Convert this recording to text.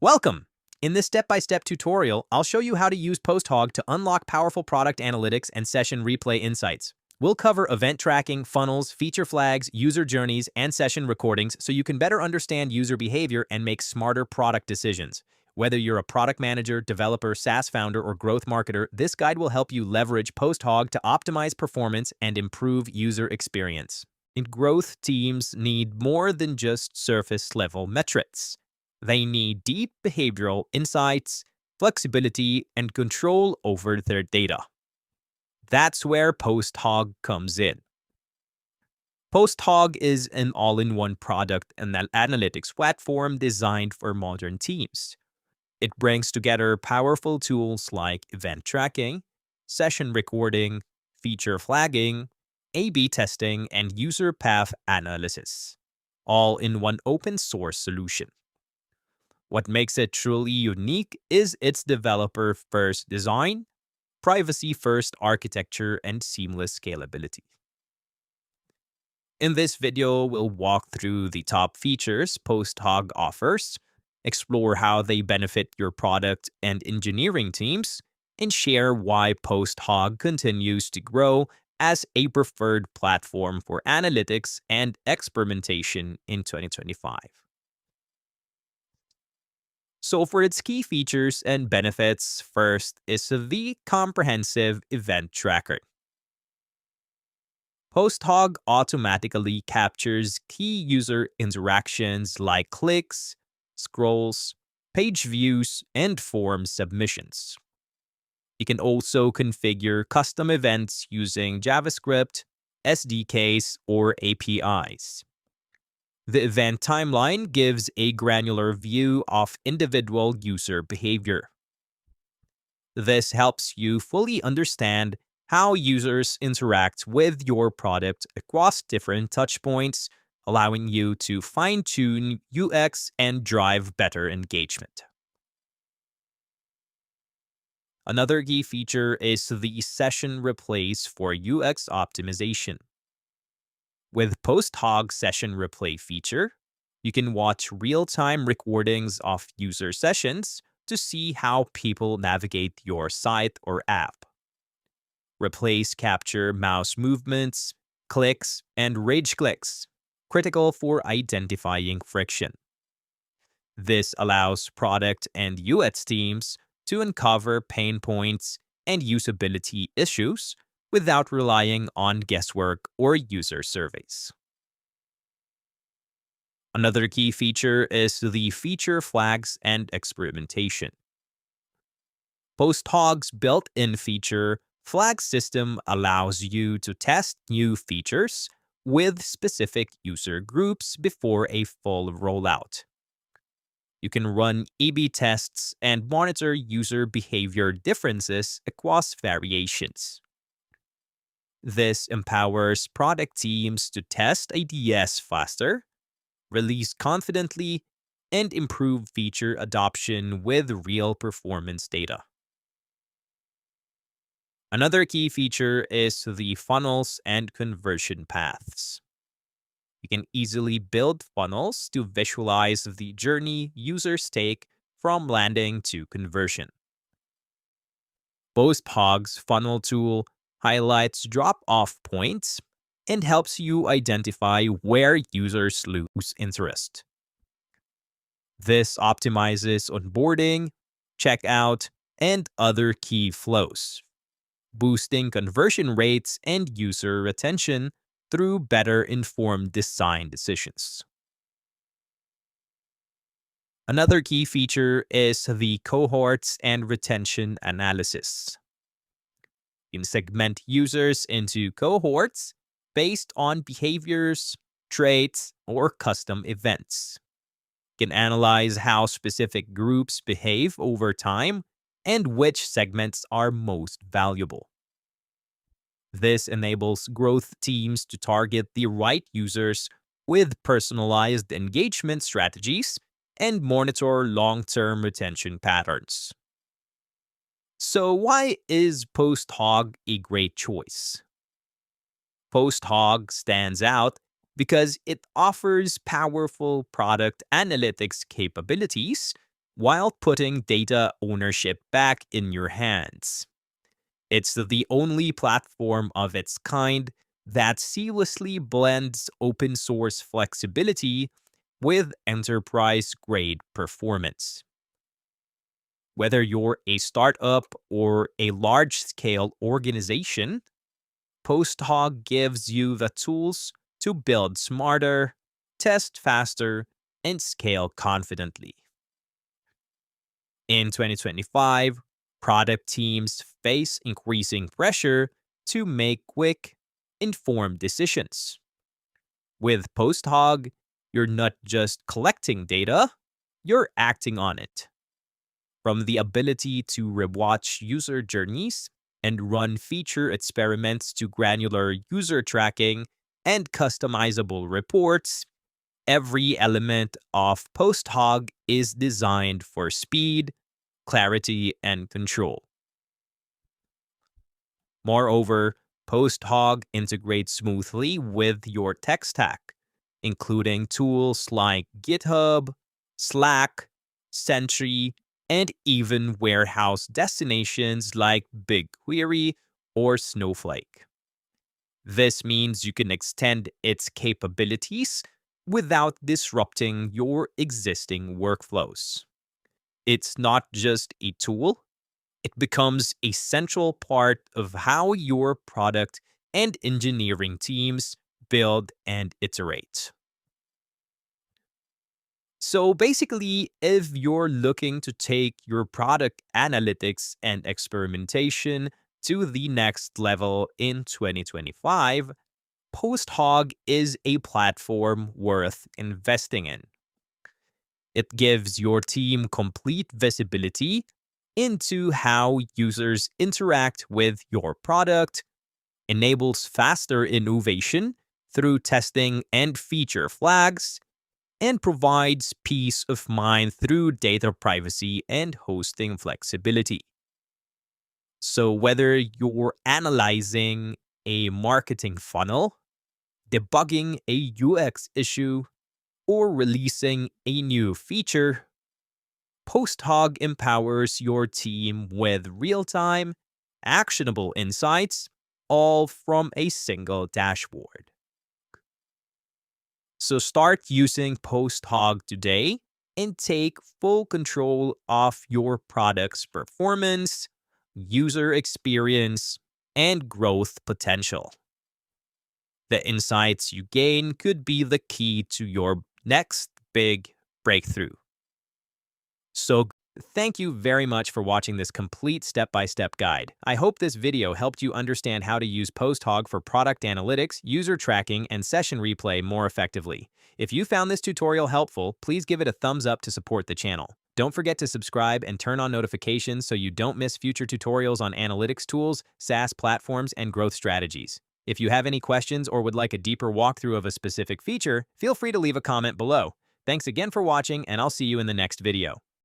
Welcome! In this step-by-step tutorial, I'll show you how to use PostHog to unlock powerful product analytics and session replay insights. We'll cover event tracking, funnels, feature flags, user journeys, and session recordings so you can better understand user behavior and make smarter product decisions. Whether you're a product manager, developer, SaaS founder, or growth marketer, this guide will help you leverage PostHog to optimize performance and improve user experience. And growth teams need more than just surface-level metrics. They need deep behavioral insights, flexibility, and control over their data. That's where PostHog comes in. PostHog is an all-in-one product and analytics platform designed for modern teams. It brings together powerful tools like event tracking, session recording, feature flagging, A/B testing, and user path analysis, all in one open-source solution. What makes it truly unique is its developer-first design, privacy-first architecture, and seamless scalability. In this video, we'll walk through the top features PostHog offers, explore how they benefit your product and engineering teams, and share why PostHog continues to grow as a preferred platform for analytics and experimentation in 2025. So for its key features and benefits, first is the comprehensive event tracker. PostHog automatically captures key user interactions like clicks, scrolls, page views, and form submissions. You can also configure custom events using JavaScript, SDKs, or APIs. The event timeline gives a granular view of individual user behavior. This helps you fully understand how users interact with your product across different touchpoints, allowing you to fine-tune UX and drive better engagement. Another key feature is the session replays for UX optimization. With PostHog Session Replay feature, you can watch real-time recordings of user sessions to see how people navigate your site or app. Replays capture mouse movements, clicks, and rage clicks, critical for identifying friction. This allows product and UX teams to uncover pain points and usability issues without relying on guesswork or user surveys. Another key feature is the feature flags and experimentation. PostHog's built-in feature flag system allows you to test new features with specific user groups before a full rollout. You can run A/B tests and monitor user behavior differences across variations. This empowers product teams to test ideas faster, release confidently, and improve feature adoption with real performance data. Another key feature is the funnels and conversion paths. You can easily build funnels to visualize the journey users take from landing to conversion. PostHog's funnel tool highlights drop-off points and helps you identify where users lose interest. This optimizes onboarding, checkout, and other key flows, boosting conversion rates and user retention through better informed design decisions. Another key feature is the cohorts and retention analysis. You can segment users into cohorts based on behaviors, traits, or custom events. You can analyze how specific groups behave over time and which segments are most valuable. This enables growth teams to target the right users with personalized engagement strategies and monitor long-term retention patterns. So why is PostHog a great choice? PostHog stands out because it offers powerful product analytics capabilities while putting data ownership back in your hands. It's the only platform of its kind that seamlessly blends open source flexibility with enterprise grade performance. Whether you're a startup or a large scale organization, PostHog gives you the tools to build smarter, test faster, and scale confidently. In 2025, product teams face increasing pressure to make quick, informed decisions. With PostHog, you're not just collecting data, you're acting on it. From the ability to rewatch user journeys and run feature experiments to granular user tracking and customizable reports, every element of PostHog is designed for speed, clarity, and control. Moreover, PostHog integrates smoothly with your tech stack, including tools like GitHub, Slack, Sentry, and even warehouse destinations like BigQuery or Snowflake. This means you can extend its capabilities without disrupting your existing workflows. It's not just a tool, it becomes a central part of how your product and engineering teams build and iterate. So basically, if you're looking to take your product analytics and experimentation to the next level in 2025, PostHog is a platform worth investing in. It gives your team complete visibility into how users interact with your product, enables faster innovation through testing and feature flags, and provides peace of mind through data privacy and hosting flexibility. So, whether you're analyzing a marketing funnel, debugging a UX issue, or releasing a new feature, PostHog empowers your team with real-time, actionable insights, all from a single dashboard. So start using PostHog today and take full control of your product's performance, user experience, and growth potential. The insights you gain could be the key to your next big breakthrough. So thank you very much for watching this complete step-by-step guide. I hope this video helped you understand how to use PostHog for product analytics, user tracking, and session replay more effectively. If you found this tutorial helpful, please give it a thumbs up to support the channel. Don't forget to subscribe and turn on notifications so you don't miss future tutorials on analytics tools, SaaS platforms, and growth strategies. If you have any questions or would like a deeper walkthrough of a specific feature, feel free to leave a comment below. Thanks again for watching, and I'll see you in the next video.